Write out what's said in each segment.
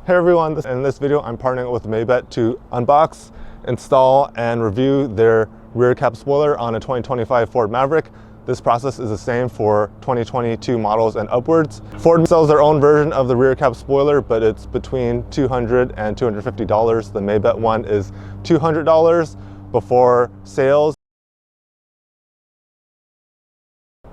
Hey everyone, in this video I'm partnering with Mabett to unbox, install, and review their rear cap spoiler on a 2025 Ford Maverick. This process is the same for 2022 models and upwards. Ford sells their own version of the rear cap spoiler, but it's between $200 and $250. The Mabett one is $200 before sales.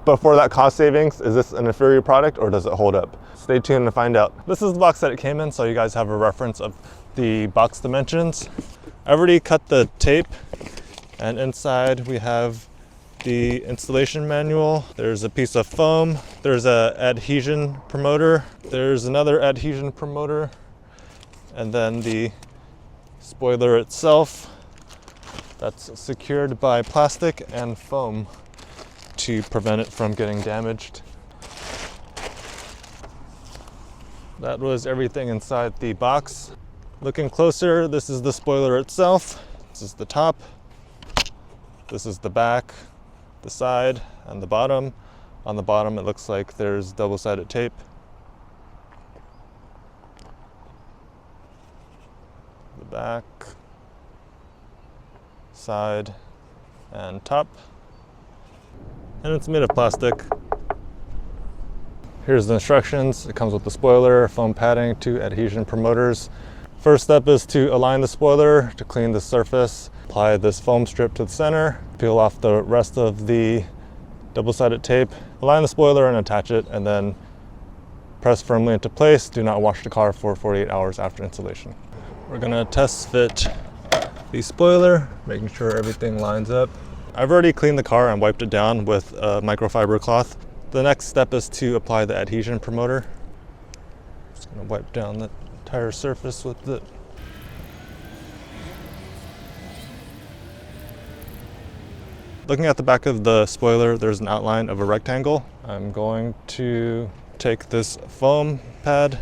But for that cost savings, is this an inferior product or does it hold up? Stay tuned to find out. This is the box that it came in, so you guys have a reference of the box dimensions. I already cut the tape, and inside we have the installation manual. There's a piece of foam. There's an adhesion promoter. There's another adhesion promoter. And then the spoiler itself, that's secured by plastic and foam to prevent it from getting damaged. That was everything inside the box. Looking closer, this is the spoiler itself. This is the top. This is the back, the side, and the bottom. On the bottom, it looks like there's double-sided tape. The back, side, and top. And it's made of plastic. Here's the instructions. It comes with the spoiler, foam padding, 2 adhesion promoters. First step is to align the spoiler to clean the surface. Apply this foam strip to the center, peel off the rest of the double-sided tape, align the spoiler and attach it, and then press firmly into place. Do not wash the car for 48 hours after installation. We're gonna test fit the spoiler, making sure everything lines up. I've already cleaned the car and wiped it down with a microfiber cloth. The next step is to apply the adhesion promoter. Just gonna wipe down the entire surface with it. Looking at the back of the spoiler, there's an outline of a rectangle. I'm going to take this foam pad,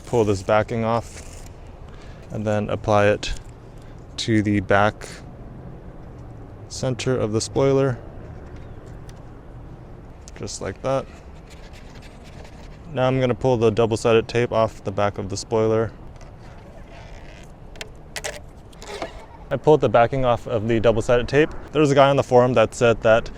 pull this backing off, and then apply it to the back center of the spoiler, just like that. Now I'm going to pull the double-sided tape off the back of the spoiler. I pulled the backing off of the double-sided tape. There was a guy on the forum that said that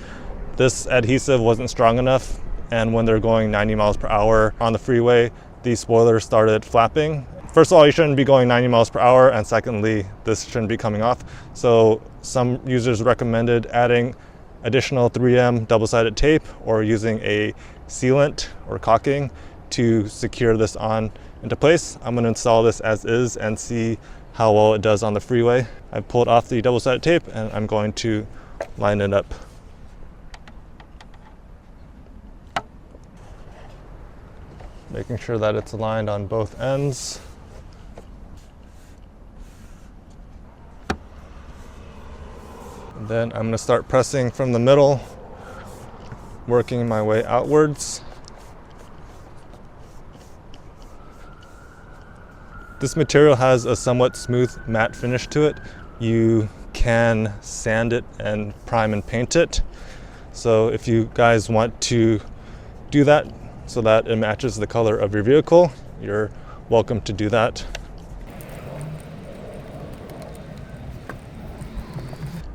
this adhesive wasn't strong enough, and when they're going 90 miles per hour on the freeway, the spoiler started flapping. First of all, you shouldn't be going 90 miles per hour, and secondly, this shouldn't be coming off. So some users recommended adding additional 3M double-sided tape or using a sealant or caulking to secure this on into place. I'm going to install this as is and see how well it does on the freeway. I pulled off the double-sided tape and I'm going to line it up. Making sure that it's aligned on both ends. Then I'm going to start pressing from the middle, working my way outwards. This material has a somewhat smooth matte finish to it. You can sand it and prime and paint it. So if you guys want to do that so that it matches the color of your vehicle, you're welcome to do that.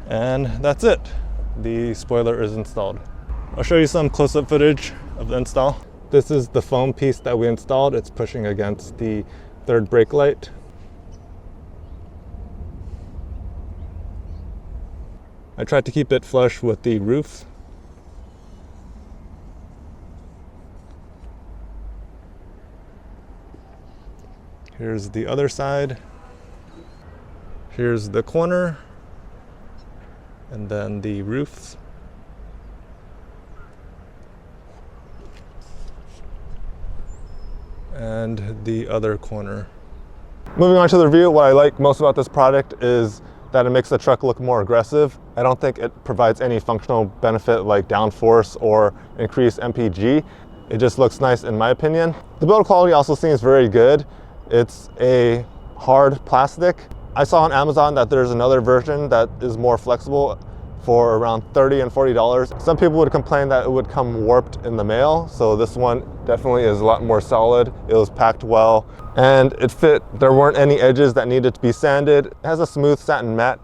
And that's it. The spoiler is installed. I'll show you some close-up footage of the install. This is the foam piece that we installed. It's pushing against the third brake light. I tried to keep it flush with the roof. Here's the other side. Here's the corner. And then the roof. And the other corner. Moving on to the review, what I like most about this product is that it makes the truck look more aggressive. I don't think it provides any functional benefit like downforce or increased MPG. It just looks nice in my opinion. The build quality also seems very good. It's a hard plastic. I saw on Amazon that there's another version that is more flexible for around $30 and $40. Some people would complain that it would come warped in the mail, so this one definitely is a lot more solid. It was packed well and it fit. There weren't any edges that needed to be sanded. It has a smooth satin matte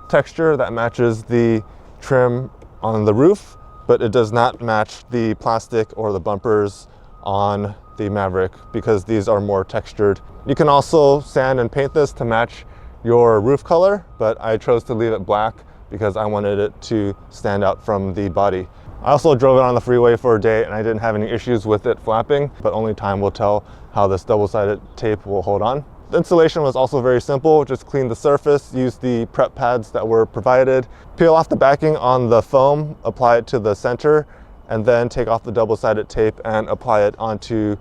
texture that matches the trim on the roof, but it does not match the plastic or the bumpers on the Maverick because these are more textured. You can also sand and paint this to match your roof color, but I chose to leave it black because I wanted it to stand out from the body. I also drove it on the freeway for a day and I didn't have any issues with it flapping, but only time will tell how this double-sided tape will hold on. The installation was also very simple. Just clean the surface, use the prep pads that were provided, peel off the backing on the foam, apply it to the center, and then take off the double-sided tape and apply it onto